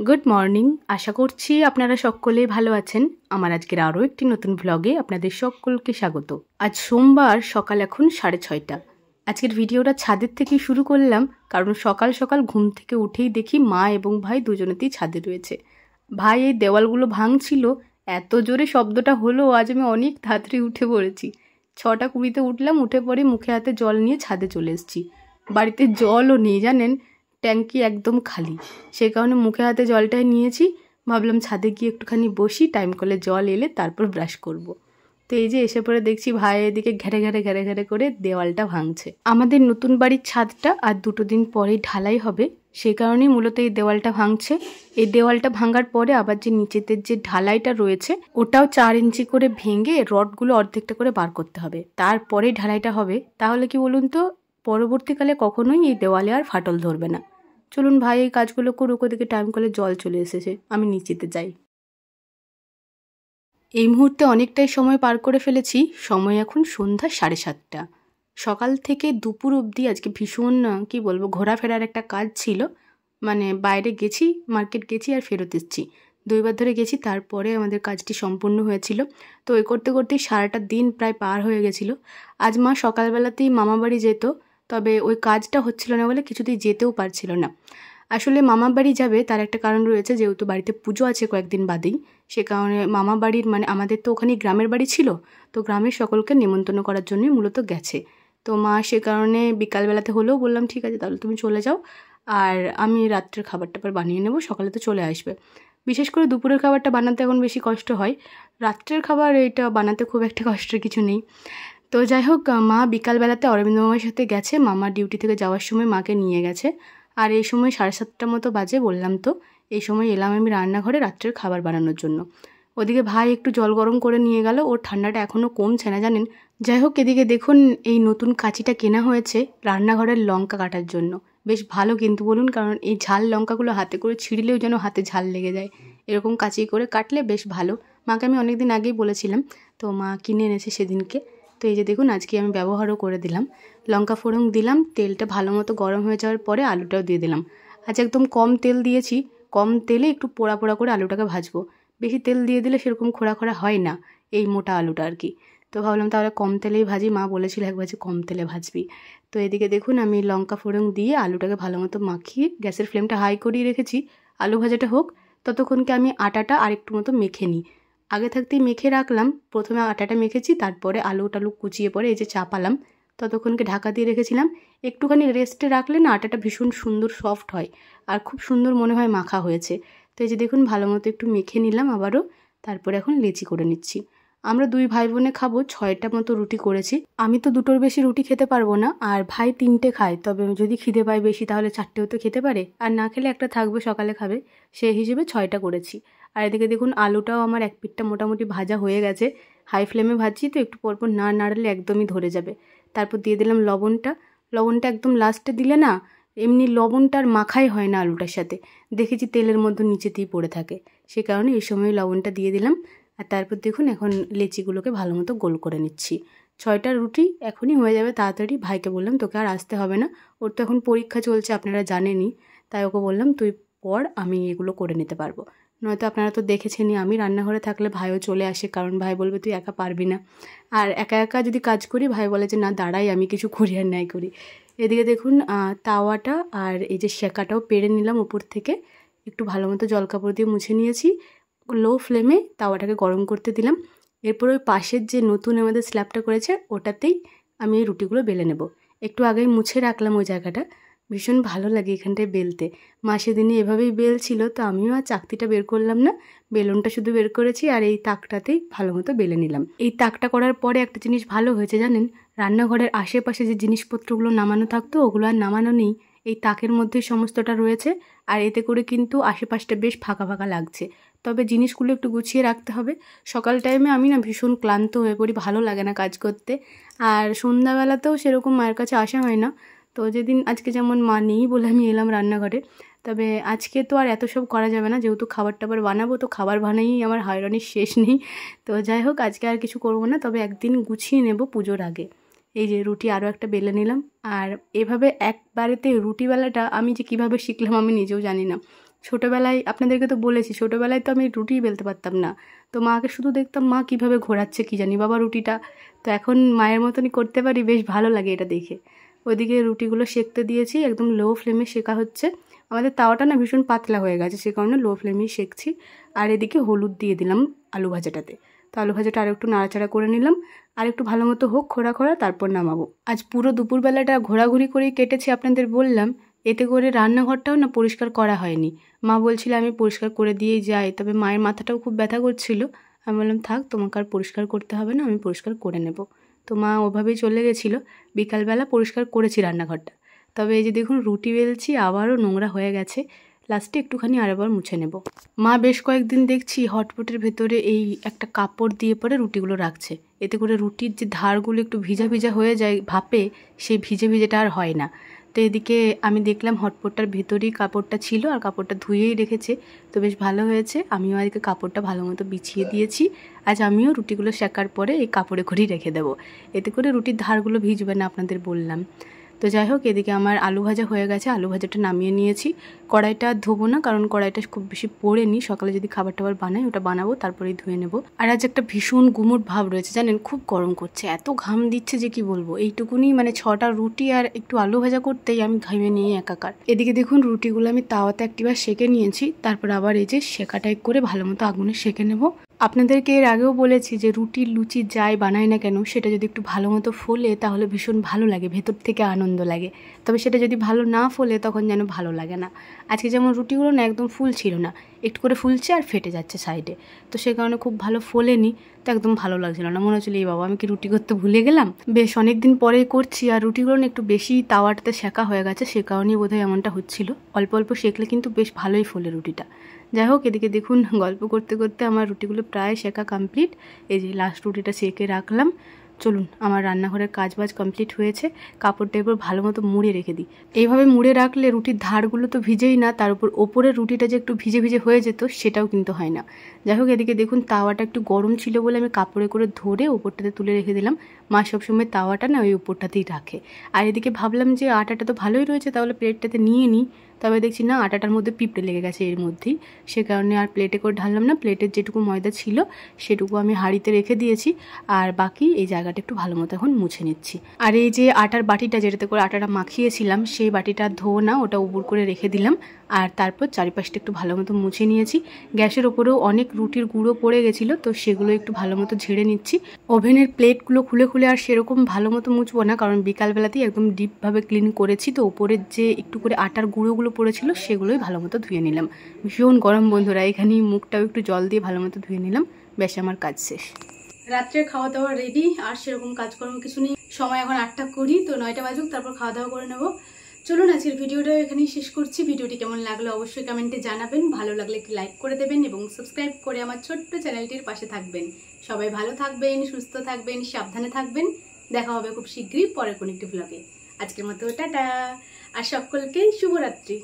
Good morning. আশা করছি আপনারা সকলেই ভালো আছেন। আমার আজকের আরও একটি নতুন ভ্লগে আপনাদের সকলকে স্বাগত। আজ সোমবার, সকাল এখন 6:30। আজকের ভিডিওটা ছাদের থেকেই শুরু করলাম, কারণ সকাল সকাল ঘুম থেকে উঠেই দেখি মা এবং ভাই দুজনেতেই ছাদে রয়েছে। ভাই এই দেওয়ালগুলো ভাঙছিল, এত জোরে শব্দটা হলো আজ আমি অনেক তাড়াতাড়ি উঠে পড়েছি। 6:20 উঠলাম, উঠে পরে মুখে হাতে জল নিয়ে ছাদে চলে এসেছি। বাড়িতে জলও নেই জানেন, ট্যাঙ্কি একদম খালি, সে কারণে মুখে হাতে জলটাই নিয়েছি। ভাবলাম ছাদে গিয়ে একটুখানি বসি, টাইম কলে জল এলে তারপর ব্রাশ করব। তো এই যে এসে পরে দেখছি ভাই এদিকে ঘেরে ঘেরে করে দেওয়ালটা ভাঙছে। আমাদের নতুন বাড়ির ছাদটা আর 2 দিন পরেই ঢালাই হবে, সেই কারণেই মূলত এই দেওয়ালটা ভাঙছে। এই দেওয়ালটা ভাঙার পরে আবার যে নিচেতে যে ঢালাইটা রয়েছে ওটাও 4 ইঞ্চি করে ভেঙে রডগুলো অর্ধেকটা করে বার করতে হবে, তারপরে ঢালাইটা হবে। তাহলে কি বলুন তো, পরবর্তীকালে কখনোই এই দেওয়ালে আর ফাটল ধরবে না। চলুন ভাই এই কাজগুলো করুক, ওদিকে টাইম কলে জল চলে এসেছে, আমি নিচেতে যাই। এই মুহূর্তে অনেকটাই সময় পার করে ফেলেছি। সময় এখন সন্ধ্যা 7:30। সকাল থেকে দুপুর অবধি আজকে ভীষণ কি বলবো, ঘোরাফেরার একটা কাজ ছিল। মানে বাইরে গেছি, মার্কেট গেছি আর ফেরত এসেছি, 2 বার ধরে গেছি, তারপরে আমাদের কাজটি সম্পূর্ণ হয়েছিল। তো এই করতে করতেই সারাটা দিন প্রায় পার হয়ে গেছিল। আজ মা সকালবেলাতেই মামা বাড়ি যেত, তবে ওই কাজটা হচ্ছিল না বলে কিছুতেই যেতেও পারছিল না। আসলে মামা বাড়ি যাবে তার একটা কারণ রয়েছে, যেহেতু বাড়িতে পুজো আছে কয়েকদিন বাদেই, সে কারণে মামা বাড়ির মানে আমাদের তো ওখানেই গ্রামের বাড়ি ছিল, তো গ্রামের সকলকে নেমন্তন্ন করার জন্যই মূলত গেছে। তো মা সে কারণে বিকালবেলাতে হলেও বললাম ঠিক আছে তাহলে তুমি চলে যাও, আর আমি রাত্রের খাবার টাবার বানিয়ে নেবো, সকালে তো চলে আসবে। বিশেষ করে দুপুরের খাবারটা বানাতে এখন বেশি কষ্ট হয়, রাত্রের খাবার এটা বানাতে খুব একটা কষ্টের কিছু নেই। তো যাই হোক, মা বিকালবেলাতে অরবিন্দ মামার সাথে গেছে, মামা ডিউটি থেকে যাওয়ার সময় মাকে নিয়ে গেছে। আর এই সময় 7:30 মতো বাজে, বললাম তো। এই সময় এলাম আমি রান্নাঘরে রাত্রের খাবার বানানোর জন্য। ওদিকে ভাই একটু জল গরম করে নিয়ে গেল, ওর ঠান্ডাটা এখনও কমছে না জানেন। যাই হোক, এদিকে দেখুন এই নতুন কাঁচিটা কেনা হয়েছে রান্নাঘরের লঙ্কা কাটার জন্য। বেশ ভালো কিন্তু বলুন, কারণ এই ঝাল লঙ্কাগুলো হাতে করে ছিঁড়লেও যেন হাতে ঝাল লেগে যায়, এরকম কাঁচি করে কাটলে বেশ ভালো। মাকে আমি অনেক দিন আগেই বলেছিলাম, তো মা কিনে এনেছে সেদিনকে। তো এই যে দেখুন আজকে আমি ব্যবহারও করে দিলাম। লঙ্কা ফোড়ন দিলাম, তেলটা ভালো মতো গরম হয়ে যাওয়ার পরে আলুটাও দিয়ে দিলাম। আজ একদম কম তেল দিয়েছি, কম তেলে একটু পোড়া পোড়া করে আলুটাকে ভাজবো। বেশি তেল দিয়ে দিলে সেরকম খোড়া খোড়া হয় না এই মোটা আলুটা আর কি। তো ভাবলাম তাহলে কম তেলেই ভাজি, মা বলেছিল একবার যে কম তেলে ভাজবি। তো এদিকে দেখুন আমি লঙ্কা ফোড়ন দিয়ে আলুটাকে ভালো মতো মাখিয়ে গ্যাসের ফ্লেমটা হাই করিয়ে রেখেছি। আলু ভাজাটা হোক, ততক্ষণকে আমি আটাটা আরেকটু মতো মেখে নিই। আগে থাকতেই মেখে রাখলাম, প্রথমে আটাটা মেখেছি, তারপরে আলু টালু কুচিয়ে পরে এই যে চাপালাম, ততক্ষণকে ঢাকা দিয়ে রেখেছিলাম। একটুখানি রেস্টে রাখলে না আটাটা ভীষণ সুন্দর সফট হয় আর খুব সুন্দর মনে হয় মাখা হয়েছে। তো এই যে দেখুন ভালো মতো একটু মেখে নিলাম আবারও, তারপরে এখন লেচি করে নিচ্ছি। আমরা 2 ভাই বোনে খাবো, 6টা মতো রুটি করেছি। আমি তো 2টোর বেশি রুটি খেতে পারবো না, আর ভাই 3টে খায়, তবে যদি খিদে পায় বেশি তাহলে 4টেও তো খেতে পারে, আর না খেলে একটা থাকবে সকালে খাবে, সেই হিসেবে 6টা করেছি। আর এদিকে দেখুন আলুটাও আমার এক পিঠটা মোটামুটি ভাজা হয়ে গেছে। হাই ফ্লেমে ভাজছি তো, একটু পরপর না নাড়লে একদমই ধরে যাবে। তারপর দিয়ে দিলাম লবণটা। লবণটা একদম লাস্টে দিলে না এমনি লবণটা আর মাখাই হয় না আলুটার সাথে, দেখেছি তেলের মধ্যে নিচেতেই পড়ে থাকে, সে কারণে এই সময় লবণটা দিয়ে দিলাম। আর তারপর দেখুন এখন লেচিগুলোকে ভালো মতো গোল করে নিচ্ছি। 6টা রুটি এখনই হয়ে যাবে তাড়াতাড়ি। ভাইকে বললাম তোকে আর আসতে হবে না, ওর তো এখন পরীক্ষা চলছে আপনারা জানেনই, তাই ওকে বললাম তুই পর, আমি এগুলো করে নিতে পারবো। নয়তো আপনারা তো দেখেছেনই আমি রান্নাঘরে থাকলে ভাইও চলে আসে, কারণ ভাই বলবে তুই একা পারবি না। আর একা একা যদি কাজ করি ভাই বলে যে না দাঁড়াই আমি কিছু করি আর নাই করি। এদিকে দেখুন তাওয়াটা আর এই যে সেকাটাও পেড়ে নিলাম উপর থেকে, একটু ভালো মতো জলকাপড় দিয়ে মুছে নিয়েছি। লো ফ্লেমে তাওয়াটাকে গরম করতে দিলাম। এরপর ওই পাশের যে নতুন আমাদের স্ল্যাবটা করেছে ওটাতেই আমি এই রুটিগুলো বেলে নেব। একটু আগেই মুছে রাখলাম ওই জায়গাটা, ভীষণ ভালো লাগে এখানটায় বেলতে। মা সেদিনই এভাবেই বেলছিল, তো আমিও আর চাকতিটা বের করলাম না, বেলুনটা শুধু বের করেছি আর এই তাকটাতেই ভালো মতো বেলে নিলাম। এই তাকটা করার পরে একটা জিনিস ভালো হয়েছে জানেন, রান্নাঘরের আশেপাশে যে জিনিসপত্রগুলো নামানো থাকতো ওগুলো আর নামানো নেই, এই তাকের মধ্যেই সমস্তটা রয়েছে। আর এতে করে কিন্তু আশেপাশটা বেশ ফাঁকা ফাঁকা লাগছে। তবে জিনিসগুলো একটু গুছিয়ে রাখতে হবে। সকাল টাইমে আমি না ভীষণ ক্লান্ত হয়ে পড়ি, ভালো লাগে না কাজ করতে, আর সন্ধ্যাবেলাতেও সেরকম মায়ের কাছে আসা হয় না। তো যেদিন আজকে যেমন মা নেই বলে আমি এলাম রান্নাঘরে, তবে আজকে তো আর এত সব করা যাবে না, যেহেতু খাবার টাবার বানাবো, তো খাবার বানাই আমার হয়রানির শেষ নেই। তো যাই হোক আজকে আর কিছু করবো না, তবে একদিন গুছিয়ে নেব পুজোর আগে। এই যে রুটি আরও একটা বেলে নিলাম, আর এভাবে একবারেতে রুটি বেলাটা আমি যে কীভাবে শিখলাম আমি নিজেও জানি না। ছোটোবেলায় আপনাদেরকে তো বলেছি, ছোটোবেলায় তো আমি রুটিই বেলতে পারতাম না। তো মাকে শুধু দেখতাম মা কীভাবে ঘোরাচ্ছে কী জানি বাবা রুটিটা। তো এখন মায়ের মতনই করতে পারি, বেশ ভালো লাগে এটা দেখে। ওইদিকে রুটিগুলো সেঁকতে দিয়েছি, একদম লো ফ্লেমে শেকা হচ্ছে। আমাদের তাওয়াটা না ভীষণ পাতলা হয়ে গেছে, সে কারণে লো ফ্লেমেই সেঁকছি। আর এদিকে হলুদ দিয়ে দিলাম আলু ভাজাটাতে। তো আলু ভাজাটা আর একটু নাড়াচাড়া করে নিলাম, আর একটু ভালো মতো হোক খোড়া খোড়া, তারপর নামাবো। আজ পুরো দুপুরবেলাটা ঘোরাঘুরি করেই কেটেছি আপনাদের বললাম। এতে করে রান্নাঘরটাও না পরিষ্কার করা হয়নি। মা বলছিল আমি পরিষ্কার করে দিয়েই যাই, তবে মায়ের মাথাটাও খুব ব্যথা করছিল। আমি বললাম থাক, তোমাকে আর পরিষ্কার করতে হবে না, আমি পরিষ্কার করে নেব। তো মা ওভাবেই চলে গেছিলো। বিকালবেলা পরিষ্কার করেছি রান্নাঘরটা। তবে এই যে দেখুন রুটি বেলছি, আবারও নোংরা হয়ে গেছে। লাস্টে একটুখানি আরেকবার মুছে নেব। মা বেশ কয়েকদিন দেখছি হটপটের ভেতরে এই একটা কাপড় দিয়ে পরে রুটিগুলো রাখছে। এতে করে রুটির যে ধারগুলো একটু ভিজা ভিজা হয়ে যায় ভাপে, সেই ভিজে ভিজেটা আর হয় না। তো এদিকে আমি দেখলাম হটপটটার ভেতরেই কাপড়টা ছিল আর কাপড়টা ধুয়েই রেখেছে। তো বেশ ভালো হয়েছে। আমিও আজকে কাপড়টা ভালো মতো বিছিয়ে দিয়েছি। আজ আমিও রুটিগুলো সেকার পরে এই কাপড়ে করেই রেখে দেবো। এতে করে রুটির ধারগুলো ভিজবে না, আপনাদের বললাম। তো যাই হোক, এদিকে আমার আলু ভাজা হয়ে গেছে, আলু ভাজাটা নামিয়ে নিয়েছি। কড়াইটা ধোবো না, কারণ কড়াইটা খুব বেশি পড়েনি। সকালে যদি খাবার টাবার বানাই ওটা বানাবো, তারপরেই ধুয়ে নেব। আর আজ একটা ভীষণ গুমোট ভাব রয়েছে জানেন, খুব গরম করছে, এত ঘাম দিচ্ছে যে কি বলবো। এইটুকুনি মানে 6টা রুটি আর একটু আলু ভাজা করতেই আমি ঘামে নিয়ে একাকার। এদিকে দেখুন রুটিগুলো আমি তাওয়াতে একটিবার সেঁকে নিয়েছি, তারপর আবার এই যে সেঁকাটাই করে ভালো মতো আগুনে সেঁকে নেব। আপনাদেরকে এর আগেও বলেছি যে রুটির লুচি যাই বানাই না কেন, সেটা যদি একটু ভালো মতো ফোলে তাহলে ভীষণ ভালো লাগে, ভেতর থেকে আনন্দ লাগে। তবে সেটা যদি ভালো না ফোলে তখন যেন ভালো লাগে না। আজকে যেমন রুটিগুলো না একদম ফুল ছিল না, একটু করে ফুলছে আর ফেটে যাচ্ছে সাইডে। তো সে কারণে খুব ভালো ফোলেনি, তো একদম ভালো লাগছিল না। মনে হচ্ছিল এই বাবা আমি কি রুটি করতে ভুলে গেলাম। বেশ অনেক দিন পরেই করছি, আর রুটিগুলো না একটু বেশি তাওয়াটাতে সেঁকা হয়ে গেছে, সে কারণেই বোধহয় এমনটা হচ্ছিল। অল্প অল্প সেঁকলে কিন্তু বেশ ভালোই ফোলে রুটিটা। যাই হোক, এদিকে দেখুন গল্প করতে করতে আমার রুটিগুলো প্রায় সেঁকা কমপ্লিট। এই যে লাস্ট রুটিটা সেঁকে রাখলাম। চলুন, আমার রান্নাঘরের কাজবাজ কমপ্লিট হয়েছে। কাপড়টা এবার ভালো মতো মুড়ে রেখে দিই। এইভাবে মুড়ে রাখলে রুটির ধারগুলো তো ভিজেই না, তার উপর ওপরের রুটিটা যে একটু ভিজে ভিজে হয়ে যেত সেটাও কিন্তু হয় না। যাই হোক, এদিকে দেখুন তাওয়াটা একটু গরম ছিল বলে আমি কাপড়ে করে ধরে ওপরটাতে তুলে রেখে দিলাম। মা সবসময় তাওয়াটা না ওই উপরটাতেই রাখে। আর এদিকে ভাবলাম যে আটাটা তো ভালোই রয়েছে, তাহলে প্লেটটাতে নিয়ে নিই। তবে দেখছি না, আটাটার মধ্যে পিঁপড়ে লেগে গেছে এর মধ্যেই। সে কারণে আর প্লেটে করে ঢাললাম না। প্লেটের যেটুকু ময়দা ছিল সেটুকু আমি হাঁড়িতে রেখে দিয়েছি, আর বাকি এই জায়গাটা একটু ভালো মতো এখন মুছে নিচ্ছি। আর এই যে আটার বাটিটা যেটাতে করে আটাটা মাখিয়েছিলাম, সেই বাটিটা ধোও না, ওটা উপর করে রেখে দিলাম। আর তারপর চারিপাশটা একটু ভালো মতো মুছে নিয়েছি। গ্যাসের ওপরেও অনেক রুটির গুঁড়ো পড়ে গেছিলো, তো সেগুলো একটু ভালো মতো ঝেড়ে নিচ্ছি। ওভেনের প্লেটগুলো খুলে খুলে আর সেরকম ভালো মতো মুছবো না, কারণ বিকালবেলাতেই একদম ডিপভাবে ক্লিন করেছি। তো ওপরের যে একটু করে আটার গুঁড়োগুলো পড়েছিল সেগুলোই ভালো মতো ধুয়ে নিলাম। ভীষণ গরম বন্ধুরা, এখানেই মুখটাও একটু জল দিয়ে ভালো মতো ধুয়ে নিলাম। বেশ আমার কাজ শেষ। রাত্রের খাওয়া দাওয়া রেডি, আর সেরকম কাজকর্ম কিছু নেই। সময় এখন 8টা 20, তো 9টা বাজুক, তারপর খাওয়া দাওয়া করে নেবো। চলুন আজকের ভিডিওটা এখানেই শেষ করছি। ভিডিওটি কেমন লাগলো অবশ্যই কমেন্টে জানাবেন। ভালো লাগলে একটি লাইক করে দেবেন এবং সাবস্ক্রাইব করে আমার ছোট্ট চ্যানেলটির পাশে থাকবেন। সবাই ভালো থাকবেন, সুস্থ থাকবেন, সাবধানে থাকবেন। দেখা হবে খুব শীঘ্রই পরের কোনো একটি ব্লগে। আজকের মতো টাটা, আর সকলকে শুভরাত্রি।